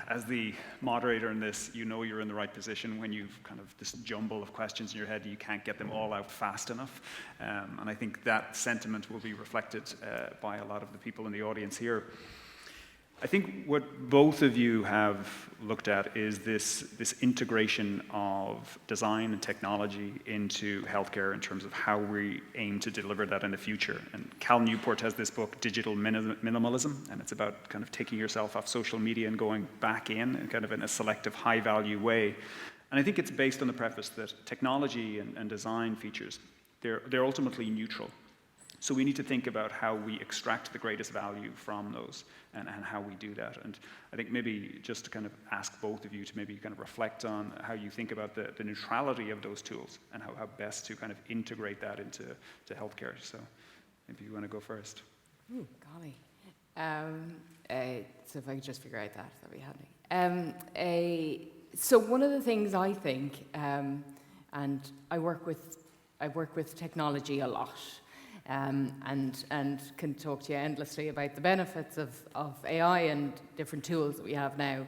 As the moderator in this, you know you're in the right position when you've kind of this jumble of questions in your head, you can't get them all out fast enough. And I think that sentiment will be reflected by a lot of the people in the audience here. I think what both of you have looked at is this integration of design and technology into healthcare in terms of how we aim to deliver that in the future. And Cal Newport has this book, Digital Minimalism, and it's about kind of taking yourself off social media and going back in kind of in a selective, high-value way. And I think it's based on the preface that technology and design features, they're ultimately neutral. So we need to think about how we extract the greatest value from those and how we do that. And I think maybe just to kind of ask both of you to maybe kind of reflect on how you think about the neutrality of those tools and how best to kind of integrate that into healthcare. So maybe you want to go first. Ooh, golly. So if I could just figure out that'd be handy. So one of the things I think, and I work with technology a lot, and can talk to you endlessly about the benefits of AI and different tools that we have now.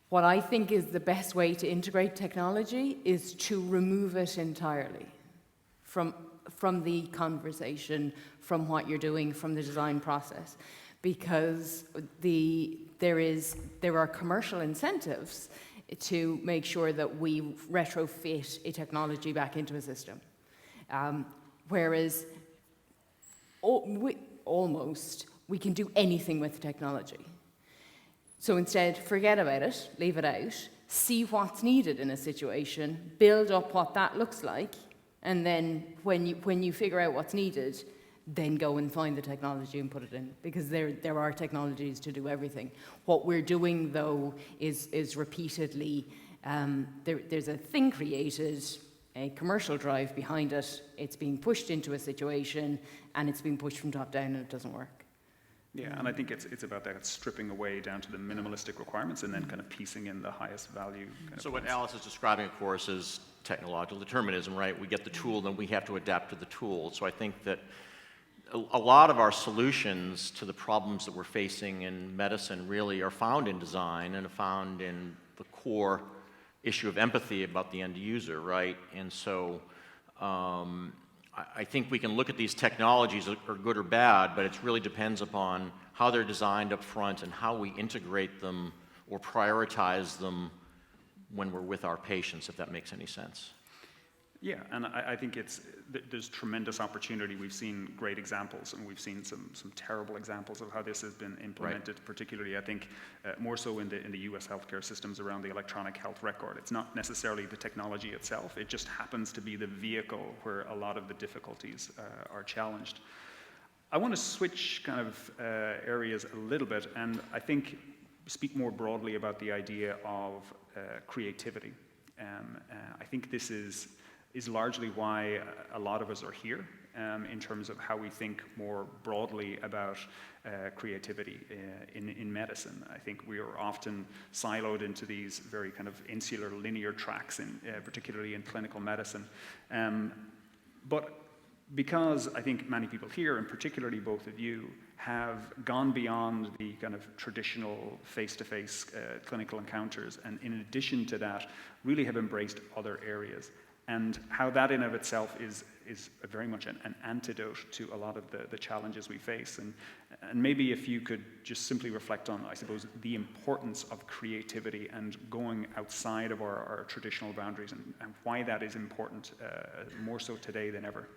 What I think is the best way to integrate technology is to remove it entirely from the conversation, from what you're doing, from the design process, because there are commercial incentives to make sure that we retrofit a technology back into a system, whereas we can do anything with technology. So instead, forget about it, leave it out, see what's needed in a situation, build up what that looks like, and then when you figure out what's needed, then go and find the technology and put it in, because there are technologies to do everything. What we're doing, though, is repeatedly, there's a thing created, a commercial drive behind it, it's being pushed into a situation, and it's being pushed from top down, and it doesn't work. Yeah, and I think it's about that stripping away down to the minimalistic requirements and then kind of piecing in the highest value. So what Alice is describing, of course, is technological determinism, right? We get the tool, then we have to adapt to the tool. So I think that a lot of our solutions to the problems that we're facing in medicine really are found in design and are found in the core issue of empathy about the end user, right? And so I think we can look at these technologies are good or bad, but it really depends upon how they're designed up front and how we integrate them or prioritize them when we're with our patients, if that makes any sense. Yeah, and I think there's tremendous opportunity. We've seen great examples, and we've seen some terrible examples of how this has been implemented, right. Particularly, I think, more so in the US healthcare systems around the electronic health record. It's not necessarily the technology itself, it just happens to be the vehicle where a lot of the difficulties are challenged. I want to switch kind of areas a little bit, and I think speak more broadly about the idea of creativity. I think this is largely why a lot of us are here, in terms of how we think more broadly about creativity in medicine. I think we are often siloed into these very kind of insular linear tracks, particularly in clinical medicine. But because I think many people here, and particularly both of you, have gone beyond the kind of traditional face-to-face clinical encounters, and in addition to that, really have embraced other areas. And how that in of itself is very much an antidote to a lot of the challenges we face. And maybe if you could just simply reflect on, I suppose, the importance of creativity and going outside of our traditional boundaries, and why that is important more so today than ever.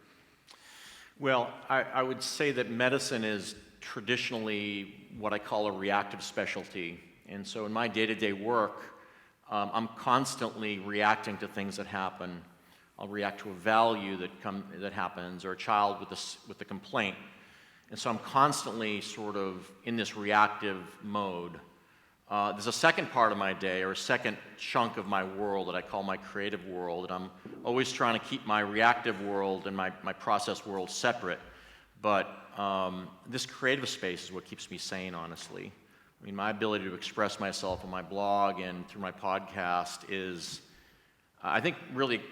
Well, I would say that medicine is traditionally what I call a reactive specialty. And so in my day-to-day work, I'm constantly reacting to things that happen. I'll react to a value that happens, or a child with a complaint. And so I'm constantly sort of in this reactive mode. There's a second part of my day, or a second chunk of my world that I call my creative world, and I'm always trying to keep my reactive world and my process world separate. But this creative space is what keeps me sane, honestly. I mean, my ability to express myself on my blog and through my podcast is, I think, really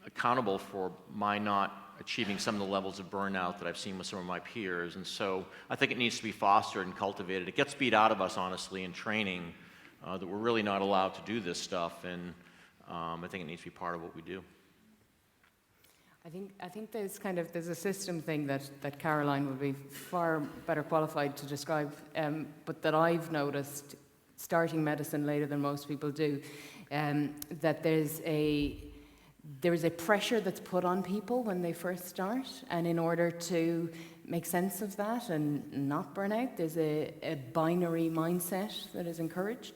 accountable for my not achieving some of the levels of burnout that I've seen with some of my peers. And so I think it needs to be fostered and cultivated. It gets beat out of us, honestly, in training, that we're really not allowed to do this stuff, and I think it needs to be part of what we do. I think there's a system thing that Caroline would be far better qualified to describe, but that I've noticed starting medicine later than most people do, that there is a pressure that's put on people when they first start, and in order to make sense of that and not burn out, there's a binary mindset that is encouraged.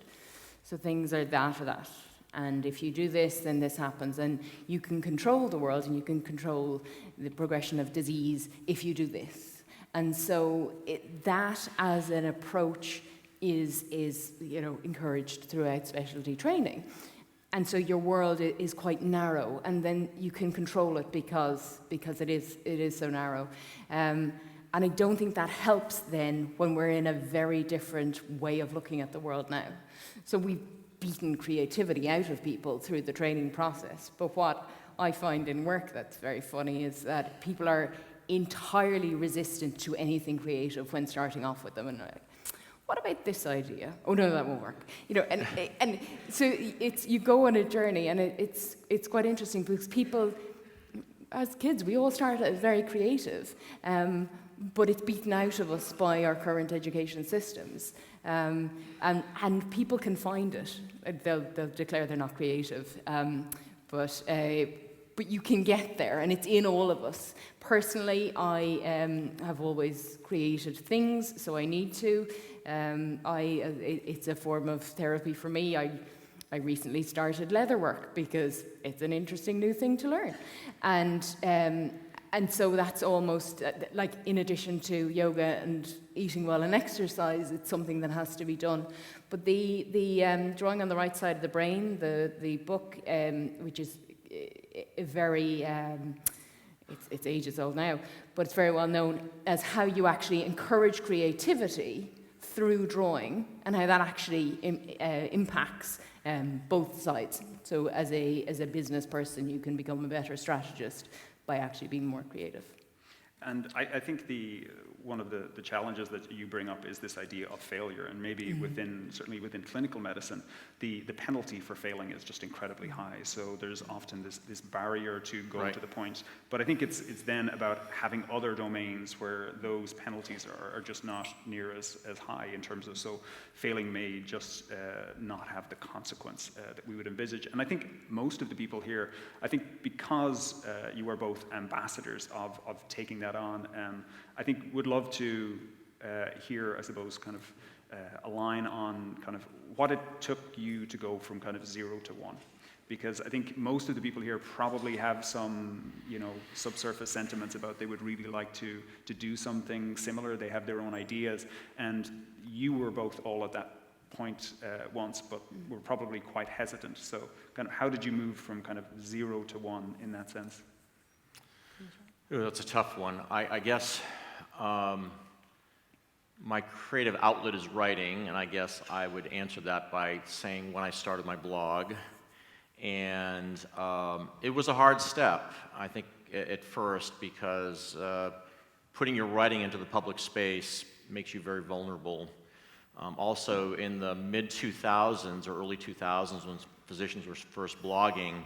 So things are that or that. And if you do this, then this happens. And you can control the world and you can control the progression of disease if you do this. And so that as an approach is encouraged throughout specialty training. And so your world is quite narrow, and then you can control it because it is so narrow. And I don't think that helps then when we're in a very different way of looking at the world now. So we've beaten creativity out of people through the training process. But what I find in work that's very funny is that people are entirely resistant to anything creative when starting off with them. And like, what about this idea? Oh no, that won't work. And so you go on a journey, and it's quite interesting because people, as kids, we all start as very creative, but it's beaten out of us by our current education systems. And people can find it. They'll declare they're not creative, but you can get there, and it's in all of us. Personally, I have always created things, so I need to. It's a form of therapy for me. I recently started leatherwork because it's an interesting new thing to learn, and so that's almost like in addition to yoga and eating well and exercise, it's something that has to be done. But the Drawing on the Right Side of the Brain, the book, which is a very, it's ages old now, but it's very well known as how you actually encourage creativity through drawing and how that actually impacts both sides. So as a business person, you can become a better strategist by actually being more creative. And I think one of the challenges that you bring up is this idea of failure, and maybe certainly within clinical medicine, the penalty for failing is just incredibly high. So there's often this barrier to going to the point. But I think it's then about having other domains where those penalties are just not near as high in terms of, so failing may just not have the consequence that we would envisage. And I think most of the people here, I think because you are both ambassadors of taking that on, I think would love to hear, I suppose, kind of a line on kind of what it took you to go from kind of 0 to 1. Because I think most of the people here probably have some, subsurface sentiments about they would really like to do something similar. They have their own ideas, and you were both all at that point once, but were probably quite hesitant. So kind of how did you move from kind of 0 to 1 in that sense? Ooh, that's a tough one. I guess my creative outlet is writing, and I guess I would answer that by saying when I started my blog. And it was a hard step, I think, at first, because putting your writing into the public space makes you very vulnerable. Also, in the mid-2000s or early 2000s, when physicians were first blogging,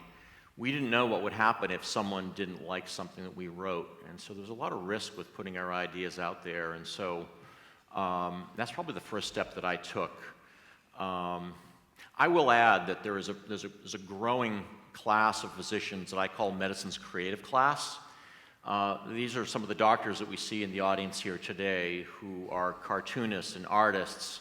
we didn't know what would happen if someone didn't like something that we wrote. And so there's a lot of risk with putting our ideas out there. And so that's probably the first step that I took. I will add that there's a growing class of physicians that I call medicine's creative class. These are some of the doctors that we see in the audience here today who are cartoonists and artists,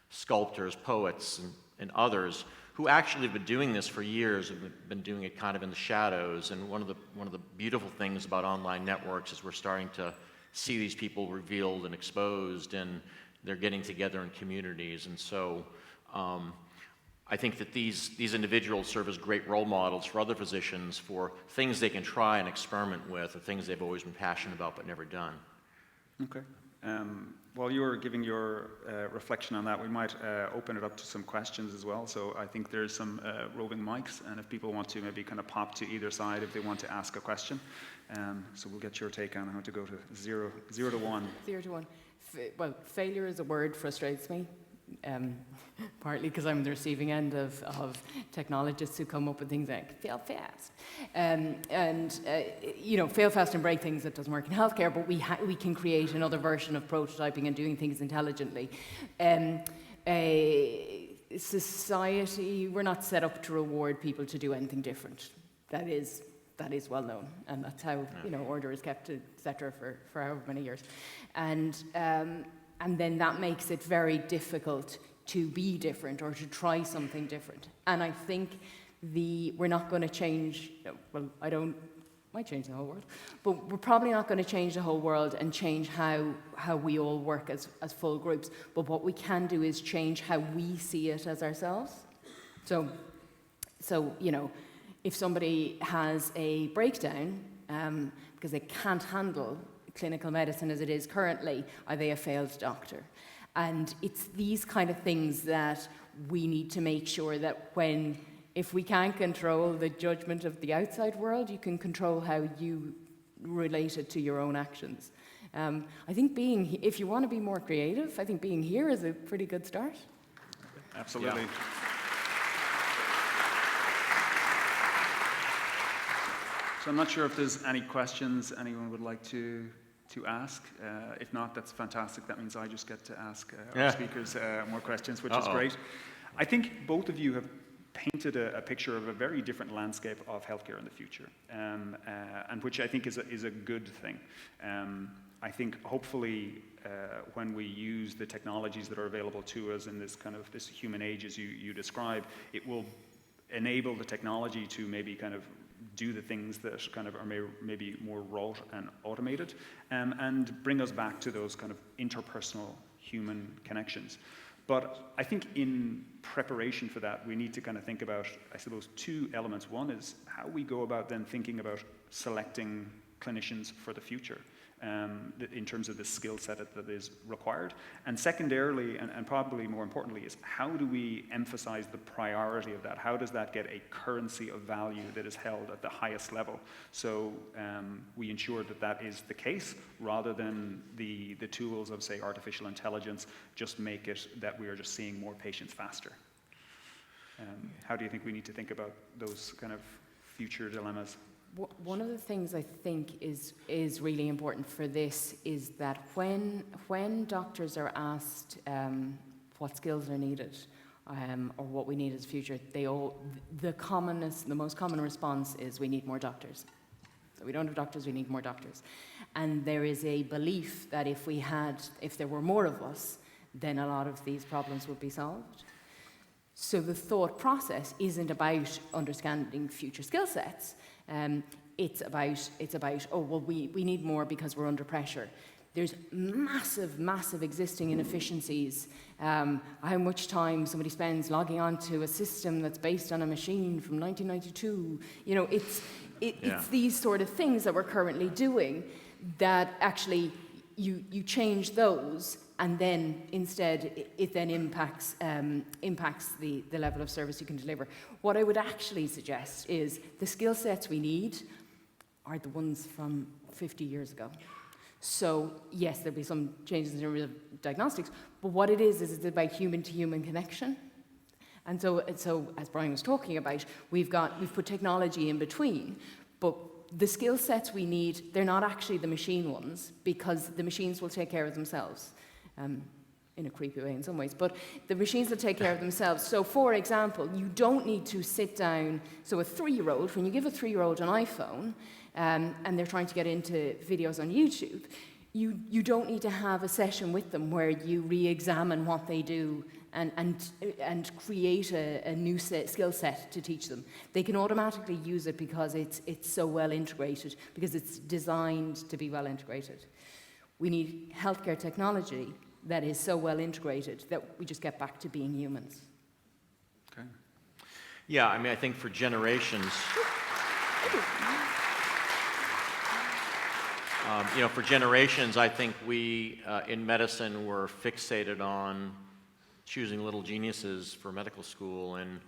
sculptors, poets, and others who actually have been doing this for years, have been doing it kind of in the shadows. And one of the beautiful things about online networks is we're starting to see these people revealed and exposed, and they're getting together in communities. And so I think that these individuals serve as great role models for other physicians for things they can try and experiment with, or things they've always been passionate about but never done. Okay. While you're giving your reflection on that, we might open it up to some questions as well. So I think there's some roving mics, and if people want to maybe kind of pop to either side if they want to ask a question. So we'll get your take on how to go to 0 to 1. 0 to 1. Well, failure as a word frustrates me. Partly because I'm the receiving end of technologists who come up with things like fail fast, fail fast and break things that doesn't work in healthcare, but we can create another version of prototyping and doing things intelligently. Society, we're not set up to reward people to do anything different. That is well known, and that's how order is kept, etc. for however many years, and then that makes it very difficult to be different or to try something different. And I think we're not going to change, might change the whole world, but we're probably not going to change the whole world and change how we all work as full groups. But what we can do is change how we see it as ourselves. So if somebody has a breakdown because they can't handle clinical medicine as it is currently, are they a failed doctor? And it's these kind of things that we need to make sure that if we can't control the judgment of the outside world, you can control how you relate it to your own actions. I think if you want to be more creative, I think being here is a pretty good start. Absolutely. Yeah. So I'm not sure if there's any questions anyone would like to ask. If not, that's fantastic. That means I just get to ask our speakers more questions, which is great. I think both of you have painted a picture of a very different landscape of healthcare in the future, and which I think is a good thing. I think hopefully when we use the technologies that are available to us in this human age as you describe, it will enable the technology to maybe kind of do the things that are maybe more wrought and automated, and bring us back to those kind of interpersonal human connections. But I think in preparation for that, we need to kind of think about, I suppose, two elements. One is how we go about then thinking about selecting clinicians for the future, in terms of the skill set that is required. And secondarily, and probably more importantly, is how do we emphasize the priority of that? How does that get a currency of value that is held at the highest level? So we ensure that is the case, rather than the tools of, say, artificial intelligence just make it that we are just seeing more patients faster. How do you think we need to think about those kind of future dilemmas? One of the things I think is really important for this is that when doctors are asked what skills are needed or what we need as a future, the most common response is we need more doctors. So we don't have doctors, we need more doctors. And there is a belief that if there were more of us, then a lot of these problems would be solved. So the thought process isn't about understanding future skill sets. It's about we need more because we're under pressure. There's massive existing inefficiencies. How much time somebody spends logging onto a system that's based on a machine from 1992. It's these sort of things that we're currently doing that actually you change those, and then instead it then impacts the level of service you can deliver. What I would actually suggest is the skill sets we need are the ones from 50 years ago. So yes, there'll be some changes in terms of diagnostics, but what it is it's about human-to-human connection. And so as Bryan was talking about, we've put technology in between, but the skill sets we need, they're not actually the machine ones, because the machines will take care of themselves. In a creepy way in some ways, but the machines will take care of themselves. So for example, you don't need to sit down, so a 3-year-old, when you give a 3-year-old an iPhone, and they're trying to get into videos on YouTube, you don't need to have a session with them where you re-examine what they do and create a new skill set to teach them. They can automatically use it because it's so well integrated, because it's designed to be well integrated. We need healthcare technology that is so well integrated that we just get back to being humans. Okay. Yeah, I mean, I think for generations, For generations, I think we in medicine were fixated on choosing little geniuses for medical school, and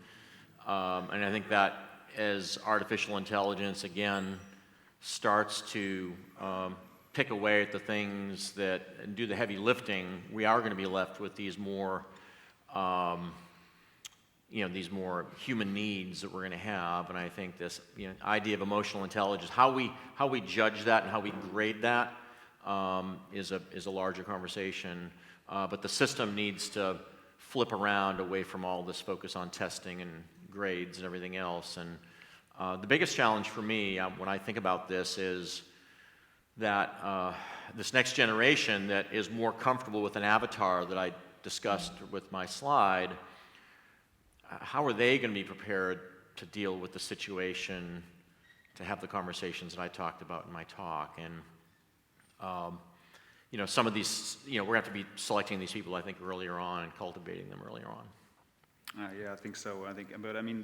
I think that as artificial intelligence again starts to pick away at the things that and do the heavy lifting, we are going to be left with these more these more human needs that we're going to have. And I think this idea of emotional intelligence, how we judge that and how we grade that is a larger conversation. But the system needs to flip around away from all this focus on testing and grades and everything else. And the biggest challenge for me when I think about this is that this next generation that is more comfortable with an avatar that I discussed with my slide, how are they going to be prepared to deal with the situation, to have the conversations that I talked about in my talk? And some of these, we're going to have to be selecting these people, I think, earlier on and cultivating them earlier on. Yeah, I think so.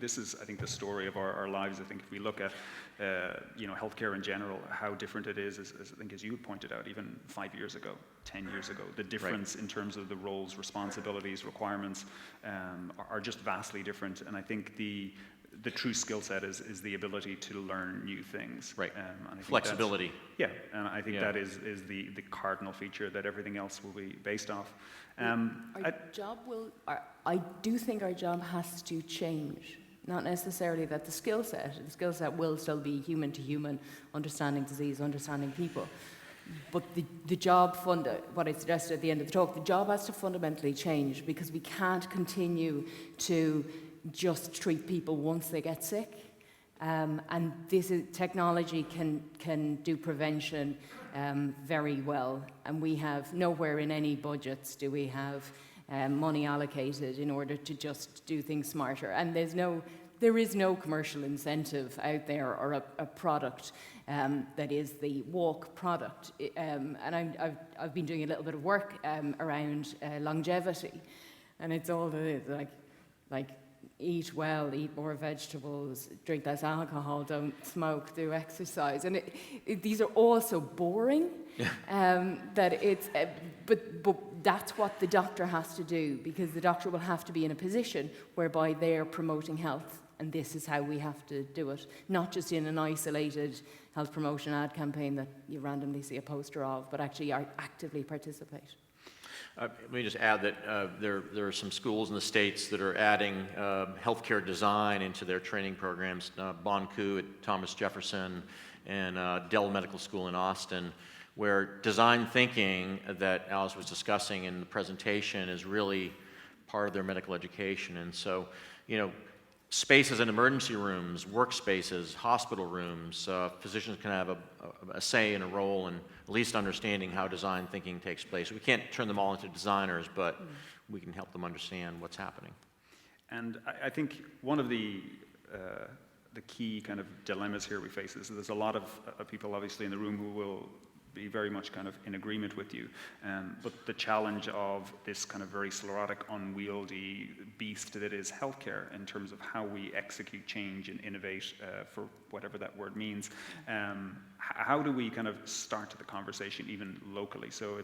This is, I think, the story of our lives. I think if we look at, healthcare in general, how different it is, I think, as you pointed out, even 5 years ago, 10 years ago, the difference in terms of the roles, responsibilities, requirements are just vastly different. And I think the true skill set is the ability to learn new things. Right. And I think flexibility. Yeah, and I think that is the cardinal feature that everything else will be based off. I do think our job has to change. Not necessarily that the skill set will still be human to human, understanding disease, understanding people. But the job what I suggested at the end of the talk, the job has to fundamentally change, because we can't continue to just treat people once they get sick. And technology can do prevention very well, and we have nowhere in any budgets do we have money allocated in order to just do things smarter. And there is no commercial incentive out there or a product that is the walk product. And I've been doing a little bit of work around longevity, and it's all like eat well, eat more vegetables, drink less alcohol, don't smoke, do exercise. And these are all so boring that it's, but that's what the doctor has to do, because the doctor will have to be in a position whereby they're promoting health, and this is how we have to do it, not just in an isolated health promotion ad campaign that you randomly see a poster of, but actually actively participate. Let me just add that there are some schools in the States that are adding healthcare design into their training programs. Bonku at Thomas Jefferson and Dell Medical School in Austin, where design thinking that Alice was discussing in the presentation is really part of their medical education. And so, spaces in emergency rooms, workspaces, hospital rooms, physicians can have a say and a role in at least understanding how design thinking takes place. We can't turn them all into designers, but we can help them understand what's happening. And I think one of the key kind of dilemmas here we face is there's a lot of people obviously in the room who will be very much kind of in agreement with you. But the challenge of this kind of very sclerotic, unwieldy beast that is healthcare in terms of how we execute change and innovate for whatever that word means, how do we kind of start the conversation even locally? So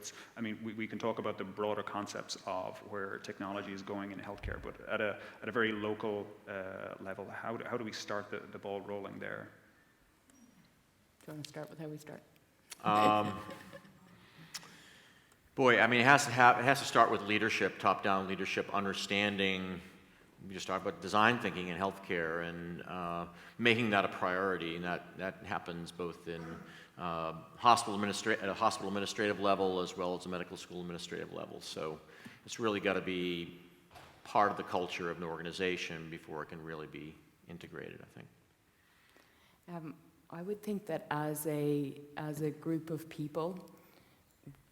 we can talk about the broader concepts of where technology is going in healthcare, but at a very local level, how do we start the ball rolling there? Do you want to start with how we start? It has to start with leadership, top-down leadership, understanding. We just talked about design thinking in healthcare and making that a priority, and that happens both in at a hospital administrative level as well as a medical school administrative level. So it's really got to be part of the culture of an organization before it can really be integrated, I think. I would think that as a group of people,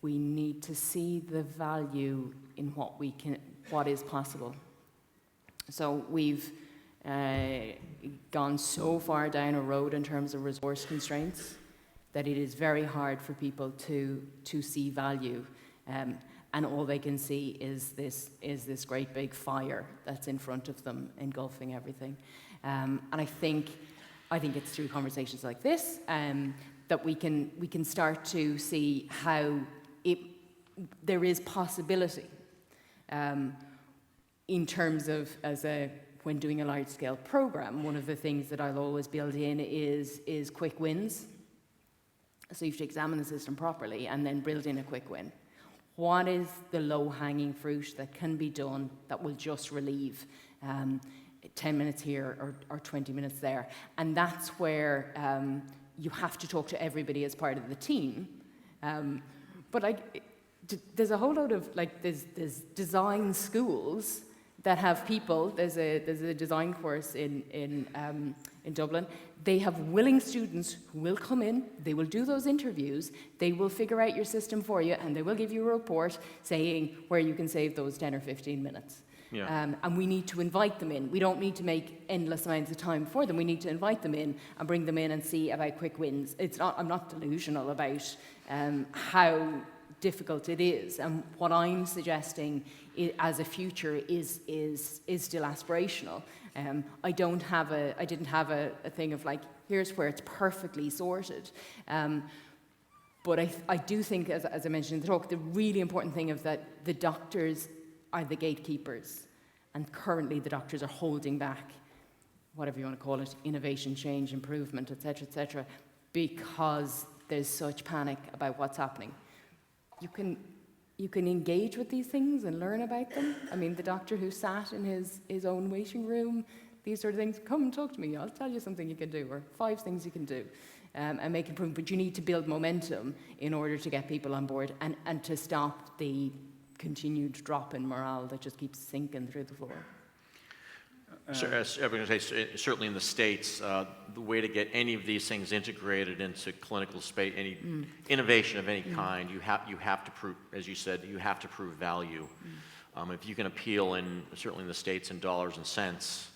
we need to see the value in what is possible. So we've gone so far down a road in terms of resource constraints that it is very hard for people to see value, and all they can see is this great big fire that's in front of them, engulfing everything. And I think it's through conversations like this that we can start to see how there is possibility in terms of when doing a large-scale program. One of the things that I'll always build in is quick wins. So you have to examine the system properly and then build in a quick win. What is the low-hanging fruit that can be done that will just relieve 10 minutes here or 20 minutes there? And that's where you have to talk to everybody as part of the team. But there's a whole load of, there's design schools that have people. There's a design course in Dublin. They have willing students who will come in, they will do those interviews, they will figure out your system for you, and they will give you a report saying where you can save those 10 or 15 minutes. Yeah. And we need to invite them in. We don't need to make endless amounts of time for them. We need to invite them in and bring them in and see about quick wins. I'm not delusional about how difficult it is. And what I'm suggesting as a future is still aspirational. I didn't have a thing of here's where it's perfectly sorted. But I do think, as I mentioned in the talk, the really important thing of that the doctors are the gatekeepers, and currently the doctors are holding back, whatever you want to call it, innovation, change, improvement, etc., because there's such panic about what's happening. You can engage with these things and learn about them. I mean, the doctor who sat in his own waiting room, these sort of things, come and talk to me, I'll tell you something you can do, or 5 things you can do, and make improvement. But you need to build momentum in order to get people on board and to stop the continued drop in morale that just keeps sinking through the floor. Certainly in the States, the way to get any of these things integrated into clinical space, any innovation of any kind, you have to prove, as you said, you have to prove value. If you can appeal, certainly in the States, in dollars and cents,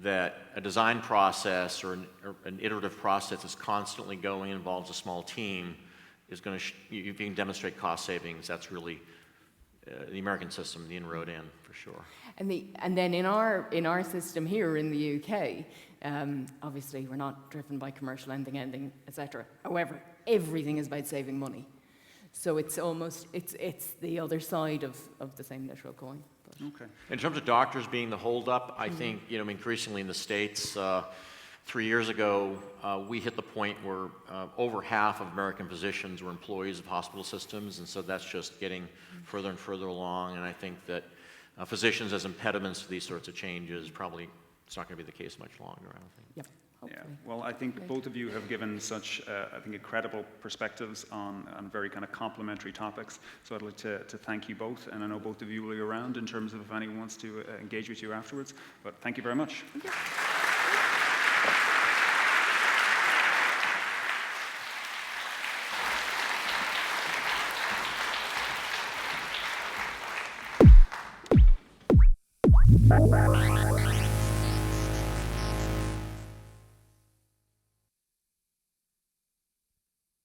that a design process or an iterative process that's constantly going, involves a small team, is going to, you can demonstrate cost savings. That's really the American system, the inroad in, for sure. And then in our system here in the UK, obviously we're not driven by commercial ending, etc. However, everything is about saving money. So it's almost, it's the other side of the same literal coin. But. Okay. In terms of doctors being the holdup, I think, increasingly in the States, 3 years ago, we hit the point where over half of American physicians were employees of hospital systems, and so that's just getting further and further along, and I think that physicians as impediments to these sorts of changes, probably it's not going to be the case much longer, I don't think. Yep. Hopefully. Yeah, well, I think both of you have given such, I think, incredible perspectives on very kind of complementary topics. So I'd like to thank you both, and I know both of you will be around in terms of if anyone wants to engage with you afterwards. But thank you very much. Thank you.